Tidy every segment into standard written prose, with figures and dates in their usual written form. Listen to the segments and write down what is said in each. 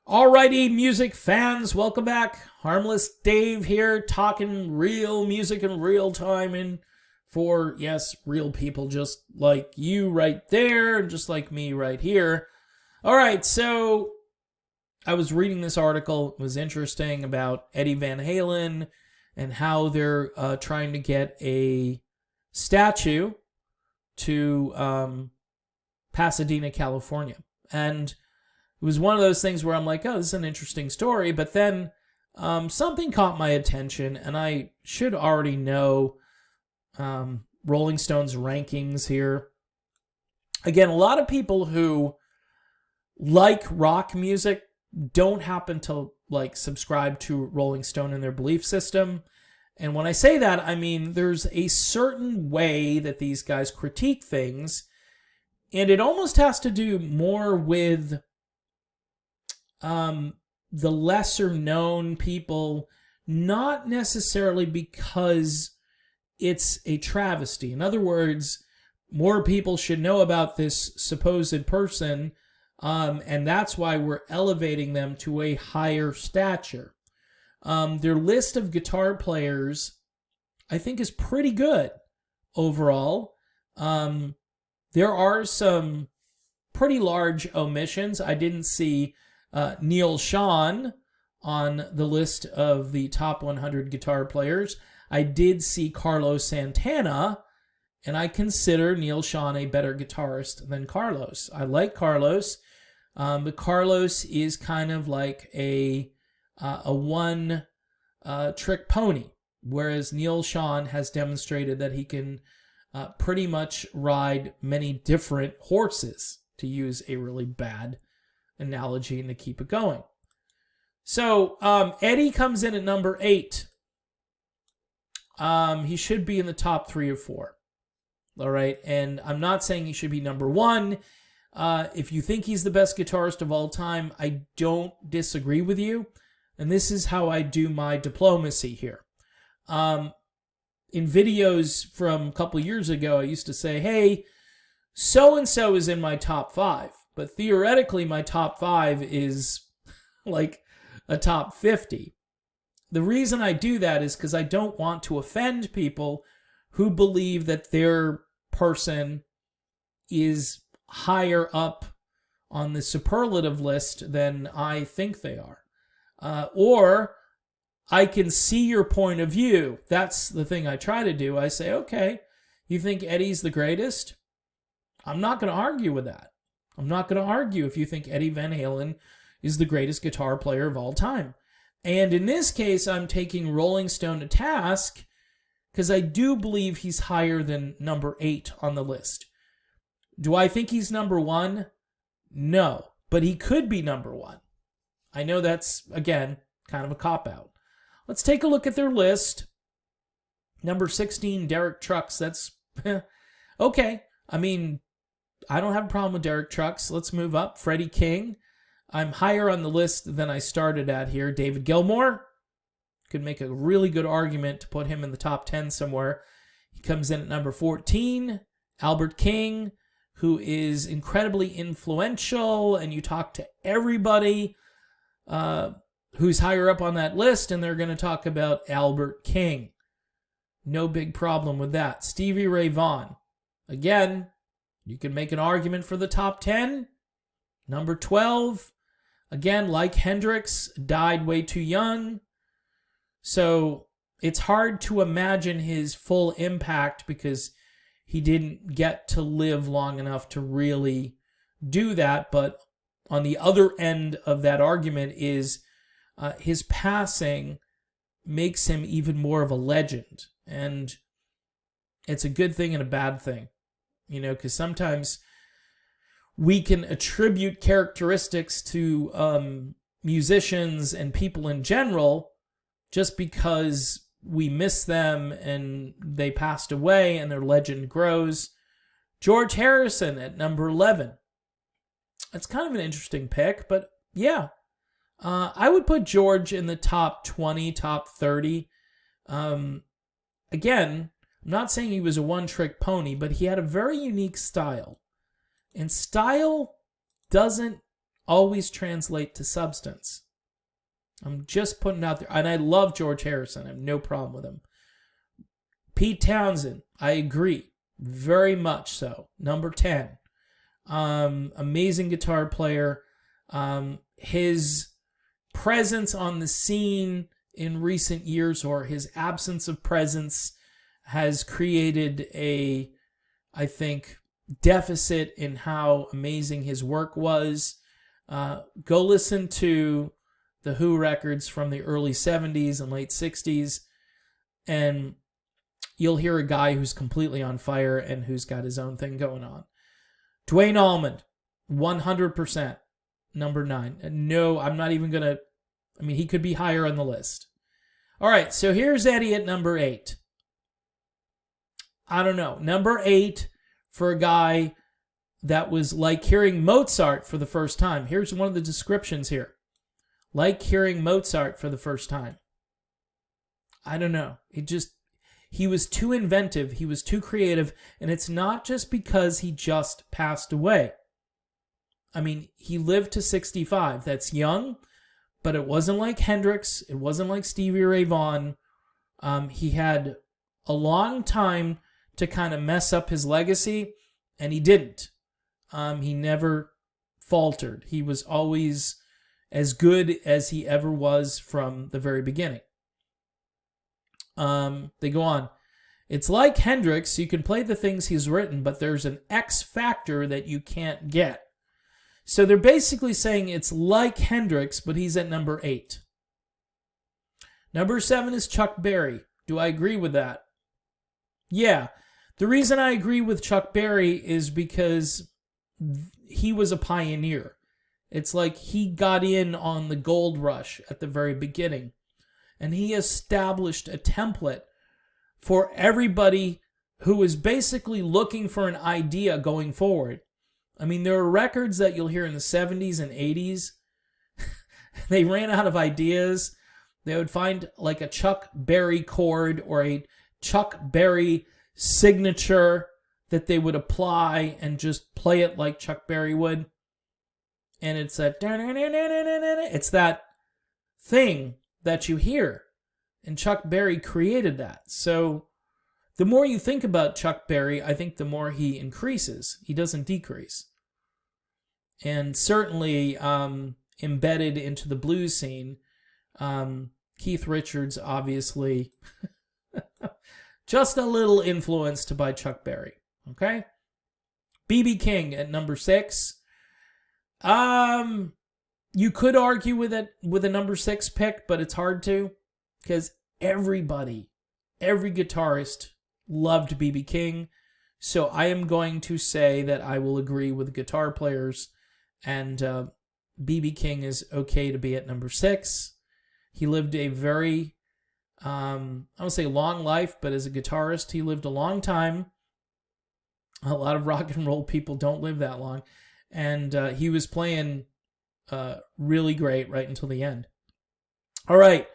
Alrighty, music fans, welcome back. Harmless Dave here, talking real music in real time and for, yes, real people just like you right there and just like me right here. Alright, so I was reading this article. It was interesting about Eddie Van Halen and how they're trying to get a statue to Pasadena, California. And it was one of those things where I'm like, oh, this is an interesting story. But then something caught my attention, and I should already know Rolling Stone's rankings here. Again, a lot of people who like rock music don't happen to subscribe to Rolling Stone in their belief system. And when I say that, I mean there's a certain way that these guys critique things, and it almost has to do more with the lesser known people, not necessarily because it's a travesty. In other words, more people should know about this supposed person, and that's why we're elevating them to a higher stature. Their list of guitar players, I think, is pretty good overall. There are some pretty large omissions. I didn't see Neil Schon on the list of the top 100 guitar players. I did see Carlos Santana, and I consider Neil Schon a better guitarist than Carlos. I like Carlos, but Carlos is kind of like a one-trick pony, whereas Neil Schon has demonstrated that he can pretty much ride many different horses, to use a really bad analogy and to keep it going. So Eddie comes in at number 8. He should be in the top 3 or 4. All right, and I'm not saying he should be number 1. If you think he's the best guitarist of all time, I don't disagree with you. And this is how I do my diplomacy here. In videos from a couple years ago, I used to say, hey, so-and-so is in my top 5. But theoretically, my top 5 is like a top 50. The reason I do that is because I don't want to offend people who believe that their person is higher up on the superlative list than I think they are. Or I can see your point of view. That's the thing I try to do. I say, okay, you think Eddie's the greatest? I'm not going to argue with that. I'm not going to argue if you think Eddie Van Halen is the greatest guitar player of all time. And in this case, I'm taking Rolling Stone to task because I do believe he's higher than number 8 on the list. Do I think he's number 1? No, but he could be number 1. I know that's, again, kind of a cop-out. Let's take a look at their list. Number 16, Derek Trucks. That's okay. I mean, I don't have a problem with Derek Trucks. Let's move up. Freddie King. I'm higher on the list than I started at here. David Gilmour. Could make a really good argument to put him in the top 10 somewhere. He comes in at number 14. Albert King, who is incredibly influential, and you talk to everybody who's higher up on that list, and they're going to talk about Albert King. No big problem with that. Stevie Ray Vaughan. Again, you can make an argument for the top 10. Number 12, again, like Hendrix, died way too young. So it's hard to imagine his full impact because he didn't get to live long enough to really do that. But on the other end of that argument is his passing makes him even more of a legend. And it's a good thing and a bad thing. You know, because sometimes we can attribute characteristics to musicians and people in general just because we miss them and they passed away and their legend grows. George Harrison at number 11. That's kind of an interesting pick, but yeah. I would put George in the top 20, top 30. Again, I'm not saying he was a one-trick pony, but he had a very unique style. And style doesn't always translate to substance. I'm just putting it out there. And I love George Harrison. I have no problem with him. Pete Townsend, I agree. Very much so. Number 10. Amazing guitar player. His presence on the scene in recent years, or his absence of presence, has created a, I think, deficit in how amazing his work was. Go listen to the Who records from the early 70s and late 60s, and you'll hear a guy who's completely on fire and who's got his own thing going on. Duane Allman, 100%, number 9. And no, I'm not even going to, I mean, he could be higher on the list. All right, so here's Eddie at number 8. I don't know. Number 8 for a guy that was like hearing Mozart for the first time. Here's one of the descriptions here. Like hearing Mozart for the first time. I don't know. He was too inventive. He was too creative. And it's not just because he just passed away. I mean, he lived to 65. That's young, but it wasn't like Hendrix. It wasn't like Stevie Ray Vaughan. He had a long time to kind of mess up his legacy, and he didn't. He never faltered. He was always as good as he ever was from the very beginning. They go on. It's like Hendrix. You can play the things he's written, but there's an X factor that you can't get. So they're basically saying it's like Hendrix, but he's at number 8. Number 7 is Chuck Berry. Do I agree with that? Yeah. The reason I agree with Chuck Berry is because he was a pioneer. It's like he got in on the gold rush at the very beginning. And he established a template for everybody who was basically looking for an idea going forward. I mean, there are records that you'll hear in the 70s and 80s. They ran out of ideas. They would find like a Chuck Berry chord or a Chuck Berry signature that they would apply and just play it like Chuck Berry would. And it's that thing that you hear. And Chuck Berry created that. So the more you think about Chuck Berry, I think the more he increases. He doesn't decrease. And certainly embedded into the blues scene, Keith Richards obviously just a little influenced by Chuck Berry. Okay? B.B. King at number 6. You could argue with it with a number 6 pick, but it's hard to, because every guitarist loved B.B. King. So I am going to say that I will agree with guitar players, and B.B. King is okay to be at number 6. He lived a very, I don't say long life, but as a guitarist, he lived a long time. A lot of rock and roll people don't live that long. And he was playing really great right until the end. All right.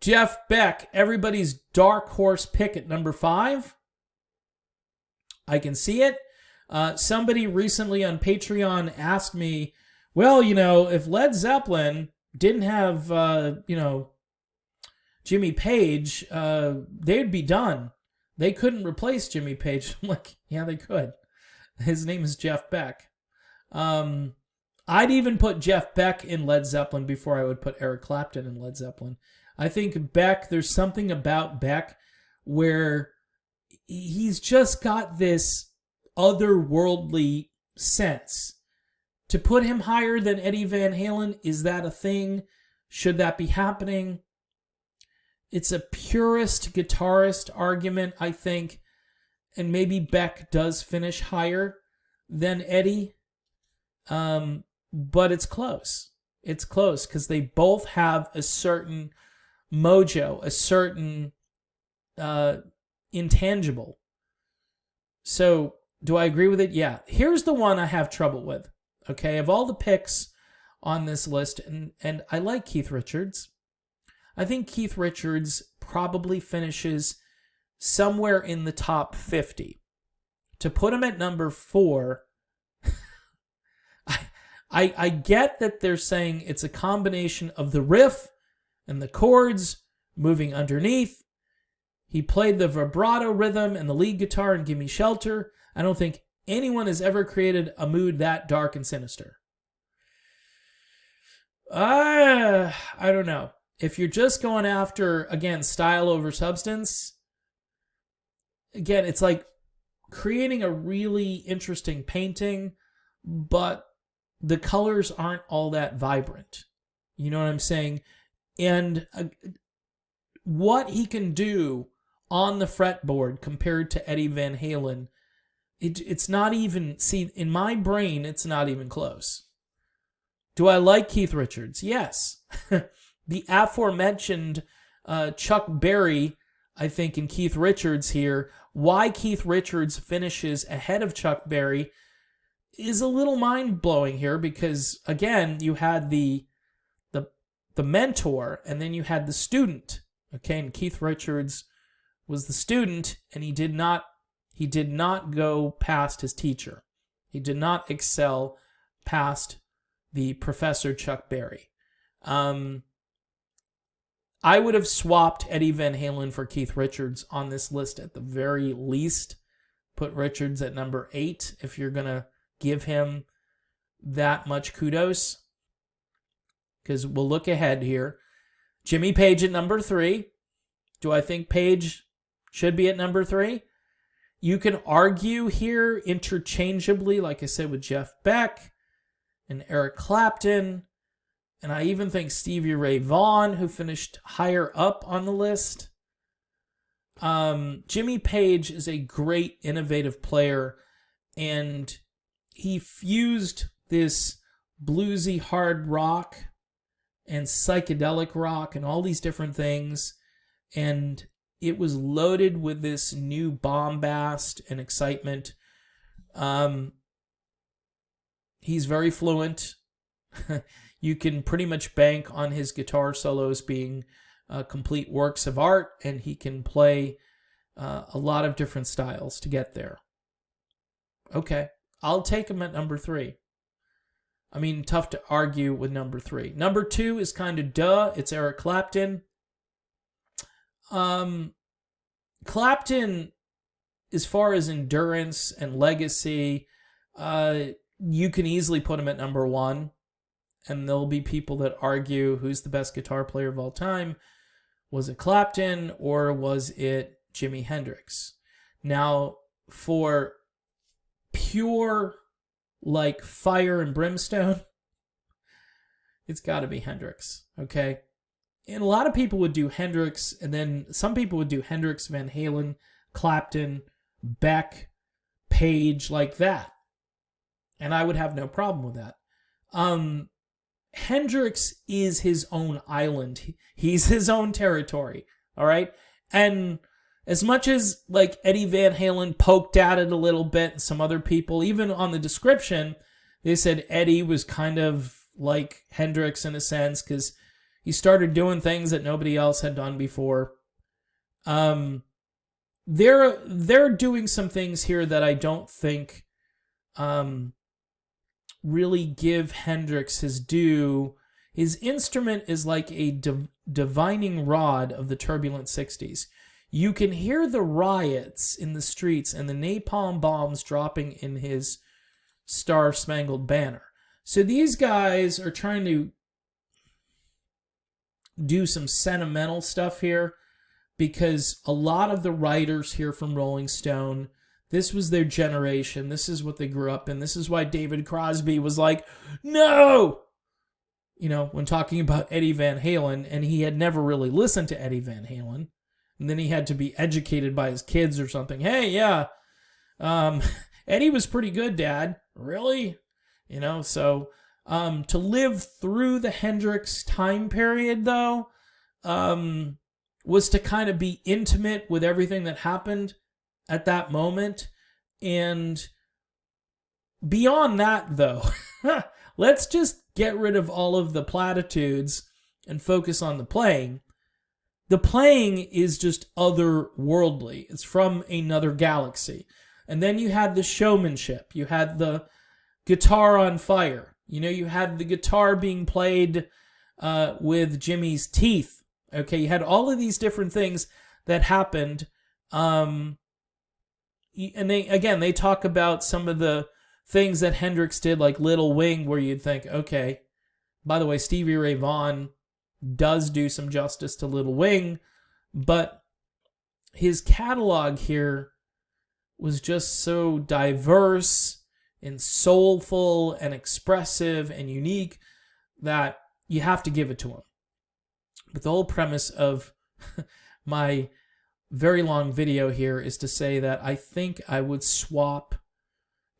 Jeff Beck, everybody's dark horse pick at number 5. I can see it. Somebody recently on Patreon asked me, well, if Led Zeppelin didn't have, Jimmy Page, they'd be done. They couldn't replace Jimmy Page. I'm like, yeah, they could. His name is Jeff Beck. I'd even put Jeff Beck in Led Zeppelin before I would put Eric Clapton in Led Zeppelin. I think Beck, there's something about Beck where he's just got this otherworldly sense. To put him higher than Eddie Van Halen, is that a thing? Should that be happening? It's a purist guitarist argument, I think, and maybe Beck does finish higher than Eddie, but it's close. It's close because they both have a certain mojo, a certain intangible. So, do I agree with it? Yeah. Here's the one I have trouble with. Okay, of all the picks on this list, and I like Keith Richards. I think Keith Richards probably finishes somewhere in the top 50. To put him at number 4, I get that they're saying it's a combination of the riff and the chords moving underneath. He played the vibrato rhythm and the lead guitar in Gimme Shelter. I don't think anyone has ever created a mood that dark and sinister. I don't know. If you're just going after, again, style over substance, again, it's like creating a really interesting painting, but the colors aren't all that vibrant. You know what I'm saying? And what he can do on the fretboard compared to Eddie Van Halen, it's not even, see, in my brain, it's not even close. Do I like Keith Richards? Yes. The aforementioned Chuch Berry, I think, in Keith Richards here, why Keith Richards finishes ahead of Chuch Berry is a little mind-blowing here because, again, you had the mentor and then you had the student. Okay, and Keith Richards was the student, and he did not go past his teacher. He did not excel past the Professor Chuch Berry. I would have swapped Eddie Van Halen for Keith Richards on this list at the very least. Put Richards at number 8 if you're going to give him that much kudos. Because we'll look ahead here. Jimmy Page at number 3. Do I think Page should be at number 3? You can argue here interchangeably, like I said, with Jeff Beck and Eric Clapton. And I even think Stevie Ray Vaughan, who finished higher up on the list. Jimmy Page is a great, innovative player, and he fused this bluesy hard rock and psychedelic rock and all these different things, and it was loaded with this new bombast and excitement. He's very fluent. You can pretty much bank on his guitar solos being complete works of art, and he can play a lot of different styles to get there. Okay, I'll take him at number 3. I mean, tough to argue with number 3. Number 2 is kind of duh. It's Eric Clapton. Clapton, as far as endurance and legacy, you can easily put him at number 1. And there'll be people that argue who's the best guitar player of all time. Was it Clapton or was it Jimi Hendrix? Now, for pure, like, fire and brimstone, it's got to be Hendrix, okay? And a lot of people would do Hendrix, and then some people would do Hendrix, Van Halen, Clapton, Beck, Page, like that. And I would have no problem with that. Hendrix is his own island. He's his own territory, all right? And as much as, like, Eddie Van Halen poked at it a little bit, and some other people, even on the description, they said Eddie was kind of like Hendrix in a sense, because he started doing things that nobody else had done before. They're doing some things here that I don't think really give Hendrix his due. His instrument is like a divining rod of the turbulent 60s. You can hear the riots in the streets and the napalm bombs dropping in his Star-Spangled Banner. So these guys are trying to do some sentimental stuff here because a lot of the writers here from Rolling Stone, this was their generation. This is what they grew up in. This is why David Crosby was like, no! You know, when talking about Eddie Van Halen, and he had never really listened to Eddie Van Halen. And then he had to be educated by his kids or something. Hey, yeah, Eddie was pretty good, Dad. Really? You know, so to live through the Hendrix time period, though, was to kind of be intimate with everything that happened at that moment. And beyond that, though, let's just get rid of all of the platitudes and focus on the playing. The playing is just otherworldly. It's from another galaxy. And then you had the showmanship. You had the guitar on fire. You know, you had the guitar being played with Jimmy's teeth. Okay, you had all of these different things that happened. And they talk about some of the things that Hendrix did, like Little Wing, where you'd think, okay, by the way, Stevie Ray Vaughan does do some justice to Little Wing, but his catalog here was just so diverse and soulful and expressive and unique that you have to give it to him. But the whole premise of my very long video here is to say that I think I would swap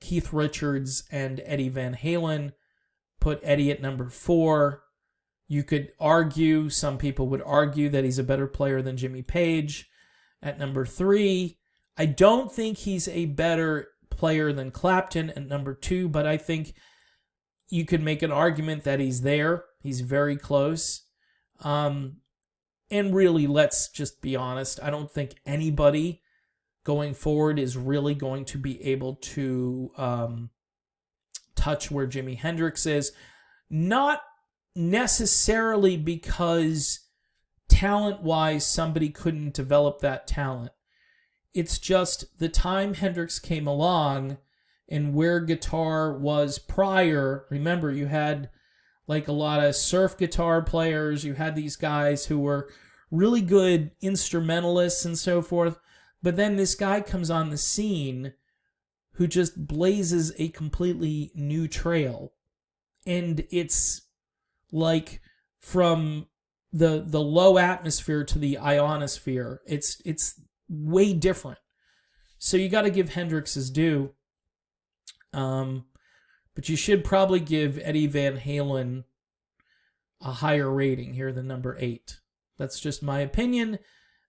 Keith Richards and Eddie Van Halen, put Eddie at number 4. You could argue, some people would argue that he's a better player than Jimmy Page at number 3. I don't think he's a better player than Clapton at number 2, but I think you could make an argument that he's there. He's very close. And really, let's just be honest, I don't think anybody going forward is really going to be able to touch where Jimi Hendrix is. Not necessarily because talent-wise somebody couldn't develop that talent. It's just the time Hendrix came along and where guitar was prior. Remember, you had like a lot of surf guitar players. You had these guys who were really good instrumentalists and so forth. But then this guy comes on the scene who just blazes a completely new trail. And it's like from the low atmosphere to the ionosphere. It's way different. So you got to give Hendrix his due. But you should probably give Eddie Van Halen a higher rating here than number 8. That's just my opinion,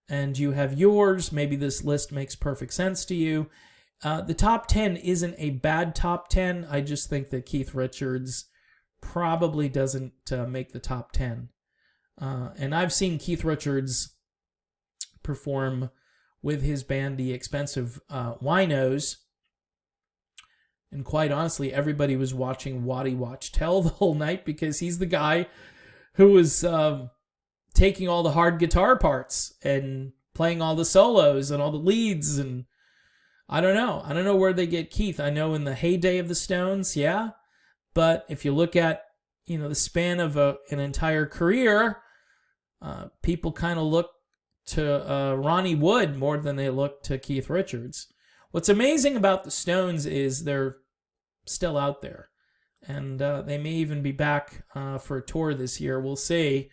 and you have yours. Maybe this list makes perfect sense to you. The top 10 isn't a bad top 10. I just think that Keith Richards probably doesn't make the top 10. And I've seen Keith Richards perform with his band, The Expensive Winos. And quite honestly, everybody was watching Waddy Watch Tell the whole night because he's the guy who was taking all the hard guitar parts and playing all the solos and all the leads. And I don't know where they get Keith. I know in the heyday of the Stones, yeah. But if you look at, the span of an entire career, people kind of look to Ronnie Wood more than they look to Keith Richards. What's amazing about the Stones is they're still out there. And they may even be back for a tour this year. We'll see.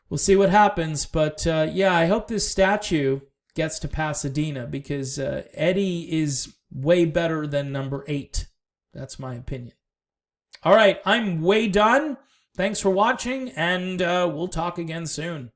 We'll see what happens. But yeah, I hope this statue gets to Pasadena because Eddie is way better than number 8. That's my opinion. All right, I'm way done. Thanks for watching, and we'll talk again soon.